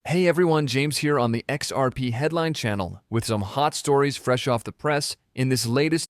Hey everyone, James here on the XRP Headline Channel with some hot stories fresh off the press in this latest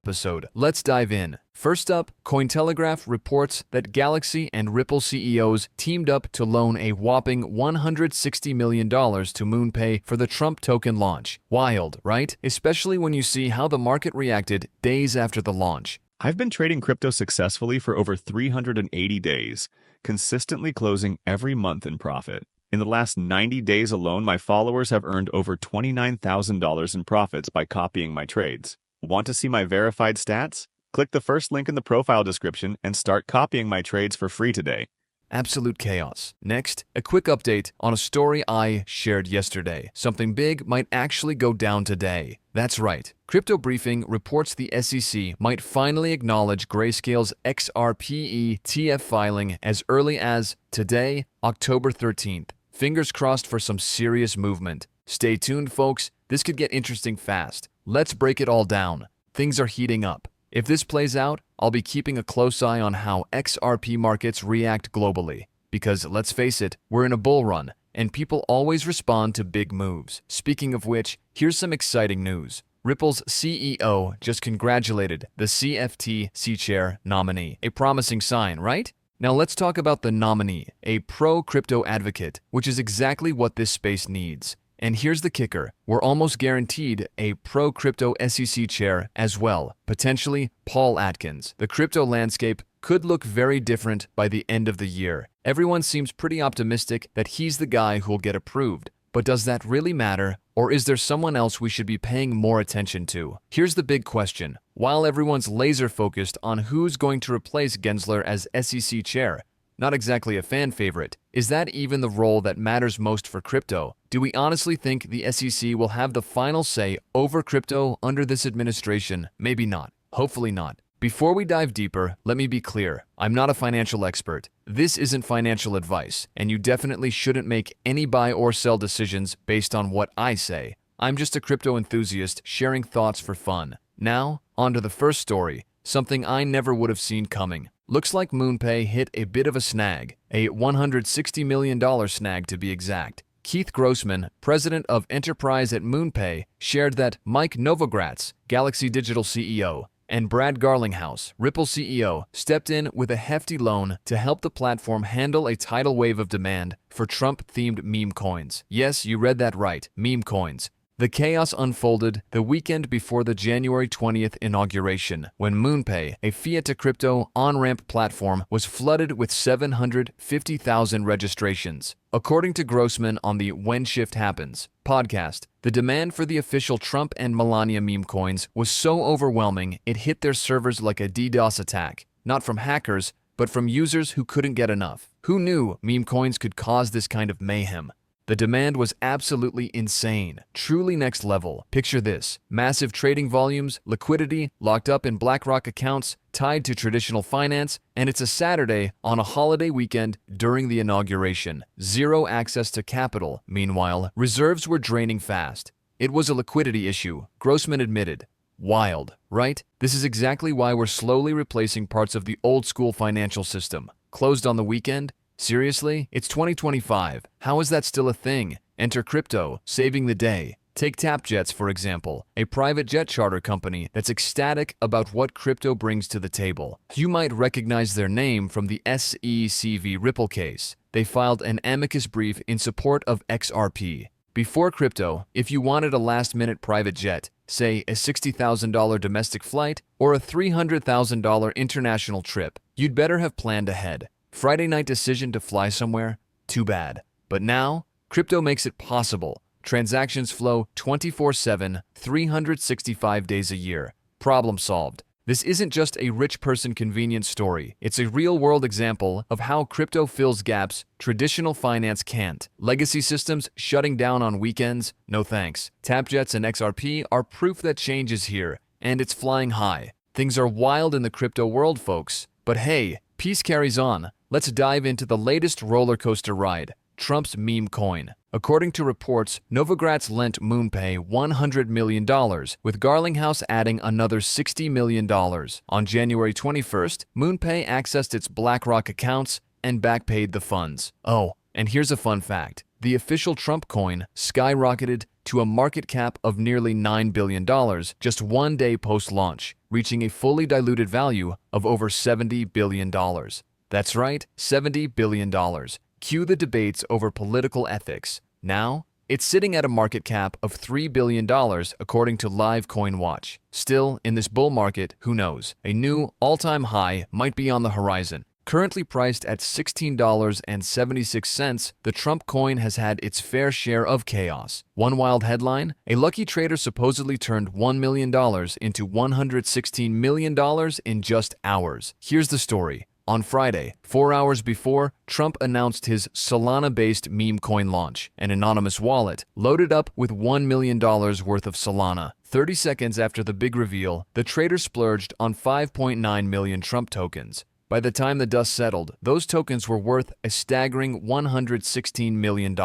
episode. Let's dive in. First up, Cointelegraph reports that Galaxy and Ripple CEOs teamed up to loan a whopping $160 million to MoonPay for the Trump token launch. Wild, right? Especially when you see how the market reacted days after the launch. I've been trading crypto successfully for over 380 days, consistently closing every month in profit. In the last 90 days alone, my followers have earned over $29,000 in profits by copying my trades. Want to see my verified stats? Click the first link in the profile description and start copying my trades for free today. Absolute chaos. Next, a quick update on a story I shared yesterday. Something big might actually go down today. That's right. Crypto Briefing reports the SEC might finally acknowledge Grayscale's XRP ETF filing as early as today, October 13th. Fingers crossed for some serious movement. Stay tuned, folks. This could get interesting fast. Let's break it all down. Things are heating up. If this plays out, I'll be keeping a close eye on how XRP markets react globally. Because let's face it, we're in a bull run, and people always respond to big moves. Speaking of which, here's some exciting news. Ripple's CEO just congratulated the CFTC chair nominee. A promising sign, right? Now let's talk about the nominee, a pro-crypto advocate, which is exactly what this space needs. And here's the kicker, we're almost guaranteed a pro-crypto SEC chair as well, potentially Paul Atkins. The crypto landscape could look very different by the end of the year. Everyone seems pretty optimistic that he's the guy who'll get approved. But does that really matter, or is there someone else we should be paying more attention to? Here's the big question. While everyone's laser-focused on who's going to replace Gensler as SEC chair, not exactly a fan favorite, is that even the role that matters most for crypto? Do we honestly think the SEC will have the final say over crypto under this administration? Maybe not. Hopefully not. Before we dive deeper, let me be clear. I'm not a financial expert. This isn't financial advice, and you definitely shouldn't make any buy or sell decisions based on what I say. I'm just a crypto enthusiast sharing thoughts for fun. Now, on to the first story, something I never would have seen coming. Looks like MoonPay hit a bit of a snag, a $160 million snag to be exact. Keith Grossman, president of enterprise at MoonPay, shared that Mike Novogratz, Galaxy Digital CEO, and Brad Garlinghouse, Ripple CEO, stepped in with a hefty loan to help the platform handle a tidal wave of demand for Trump-themed meme coins. Yes, you read that right, meme coins. The chaos unfolded the weekend before the January 20th inauguration, when MoonPay, a fiat-to-crypto on-ramp platform, was flooded with 750,000 registrations. According to Grossman on the When Shift Happens podcast, the demand for the official Trump and Melania meme coins was so overwhelming it hit their servers like a DDoS attack, not from hackers, but from users who couldn't get enough. Who knew meme coins could cause this kind of mayhem? The demand was absolutely insane, truly next level. Picture this, massive trading volumes, liquidity locked up in BlackRock accounts tied to traditional finance, and it's a Saturday on a holiday weekend during the inauguration. Zero access to capital. Meanwhile, reserves were draining fast. It was a liquidity issue, Grossman admitted. Wild, right? This is exactly why we're slowly replacing parts of the old-school financial system. Closed on the weekend? Seriously? It's 2025. How is that still a thing? Enter crypto, saving the day. Take TapJets, for example, a private jet charter company that's ecstatic about what crypto brings to the table. You might recognize their name from the SEC Ripple case. They filed an amicus brief in support of XRP. Before crypto, if you wanted a last-minute private jet, say a $60,000 domestic flight or a $300,000 international trip, you'd better have planned ahead. Friday night decision to fly somewhere? Too bad. But now, crypto makes it possible. Transactions flow 24/7, 365 days a year. Problem solved. This isn't just a rich person convenience story. It's a real-world example of how crypto fills gaps traditional finance can't. Legacy systems shutting down on weekends? No thanks. TapJets and XRP are proof that change is here, and it's flying high. Things are wild in the crypto world, folks. But hey, peace carries on. Let's dive into the latest roller coaster ride, Trump's meme coin. According to reports, Novogratz lent MoonPay $100 million, with Garlinghouse adding another $60 million. On January 21st, MoonPay accessed its BlackRock accounts and backpaid the funds. Oh, and here's a fun fact. the official Trump coin skyrocketed to a market cap of nearly $9 billion just one day post-launch, reaching a fully diluted value of over $70 billion. That's right, $70 billion. Cue the debates over political ethics. Now, it's sitting at a market cap of $3 billion according to Live Coin Watch. Still, in this bull market, who knows? A new all-time high might be on the horizon. Currently priced at $16.76, the Trump coin has had its fair share of chaos. One wild headline: a lucky trader supposedly turned $1 million into $116 million in just hours. Here's the story. On Friday, 4 hours before, Trump announced his Solana-based meme coin launch, an anonymous wallet loaded up with $1 million worth of Solana. 30 seconds after the big reveal, the trader splurged on 5.9 million Trump tokens. By the time the dust settled, those tokens were worth a staggering $116 million.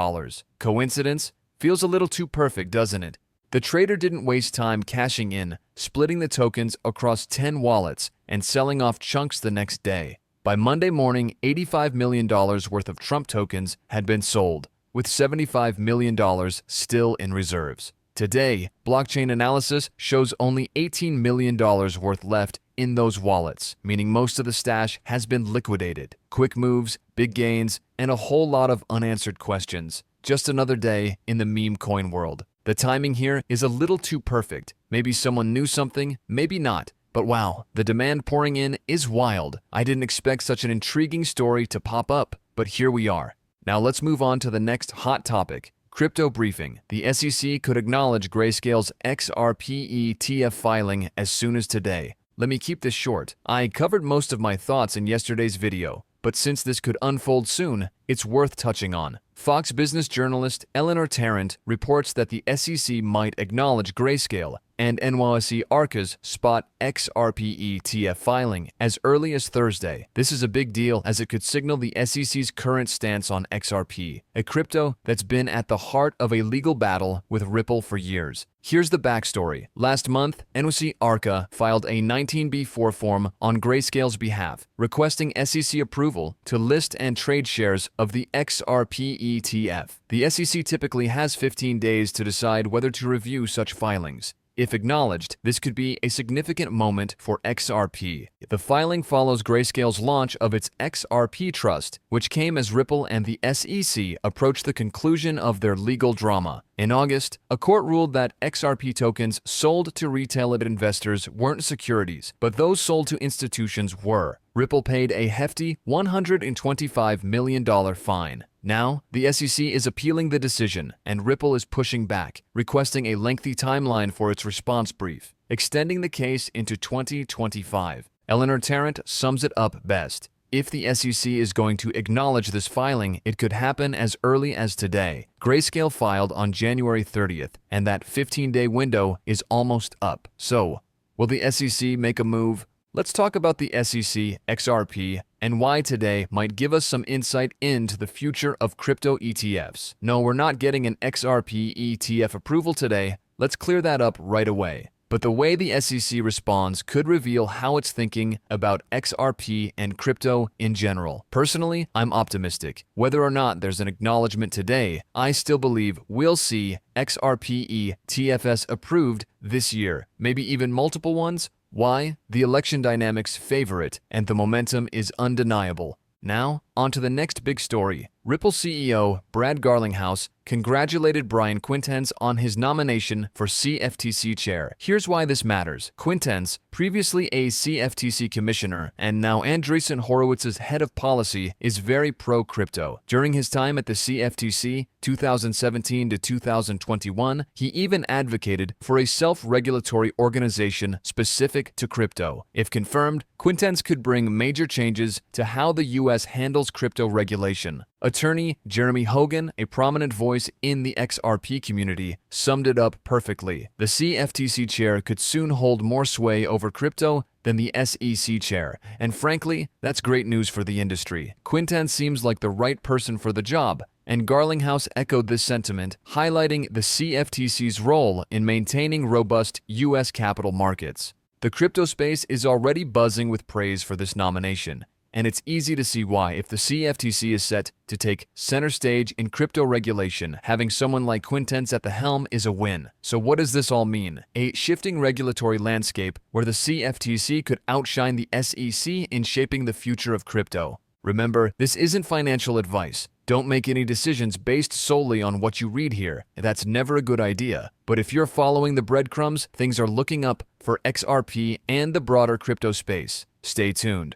Coincidence? Feels a little too perfect, doesn't it? The trader didn't waste time cashing in, splitting the tokens across 10 wallets and selling off chunks the next day. By Monday morning, $85 million worth of Trump tokens had been sold, with $75 million still in reserves. Today, blockchain analysis shows only $18 million worth left in those wallets, meaning most of the stash has been liquidated. Quick moves, big gains, and a whole lot of unanswered questions. Just another day in the meme coin world. The timing here is a little too perfect. Maybe someone knew something, maybe not. But wow, the demand pouring in is wild. I didn't expect such an intriguing story to pop up, but here we are. Now let's move on to the next hot topic. Crypto briefing. The SEC could acknowledge Grayscale's XRP ETF filing as soon as today. Let me keep this short. I covered most of my thoughts in yesterday's video, but since this could unfold soon, it's worth touching on. Fox Business journalist Eleanor Tarrant reports that the SEC might acknowledge Grayscale and NYSE Arca's spot XRP ETF filing as early as Thursday. This is a big deal as it could signal the SEC's current stance on XRP, a crypto that's been at the heart of a legal battle with Ripple for years. Here's the backstory. Last month, NYSE Arca filed a 19B4 form on Grayscale's behalf, requesting SEC approval to list and trade shares of the XRP ETF. The SEC typically has 15 days to decide whether to review such filings. If acknowledged, this could be a significant moment for XRP. The filing follows Grayscale's launch of its XRP Trust, which came as Ripple and the SEC approached the conclusion of their legal drama. In August, a court ruled that XRP tokens sold to retail investors weren't securities, but those sold to institutions were. Ripple paid a hefty $125 million fine. Now, the SEC is appealing the decision, and Ripple is pushing back, requesting a lengthy timeline for its response brief, extending the case into 2025. Eleanor Tarrant sums it up best. If the SEC is going to acknowledge this filing, it could happen as early as today. Grayscale filed on January 30th, and that 15-day window is almost up. So, will the SEC make a move? Let's talk about the SEC, XRP, and why today might give us some insight into the future of crypto ETFs. No, we're not getting an XRP ETF approval today. Let's clear that up right away. But the way the SEC responds could reveal how it's thinking about XRP and crypto in general. Personally, I'm optimistic. Whether or not there's an acknowledgement today, I still believe we'll see XRP TFS approved this year, maybe even multiple ones. Why? The election dynamics favor it, and the momentum is undeniable. Now, on to the next big story. Ripple CEO Brad Garlinghouse congratulated Brian Quintenz on his nomination for CFTC chair. Here's why this matters. Quintenz, previously a CFTC commissioner and now Andreessen Horowitz's head of policy, is very pro-crypto. During his time at the CFTC, 2017 to 2021, he even advocated for a self-regulatory organization specific to crypto. If confirmed, Quintenz could bring major changes to how the U.S. handles crypto regulation. Attorney Jeremy Hogan, a prominent voice in the XRP community, summed it up perfectly. The CFTC chair could soon hold more sway over crypto than the SEC chair, and frankly, that's great news for the industry. Quintenz seems like the right person for the job, and Garlinghouse echoed this sentiment, highlighting the CFTC's role in maintaining robust U.S. capital markets. The crypto space is already buzzing with praise for this nomination, and it's easy to see why. If the CFTC is set to take center stage in crypto regulation, having someone like Quintense at the helm is a win. So what does this all mean? A shifting regulatory landscape where the CFTC could outshine the SEC in shaping the future of crypto. Remember, this isn't financial advice. Don't make any decisions based solely on what you read here. That's never a good idea. But if you're following the breadcrumbs, things are looking up for XRP and the broader crypto space. Stay tuned.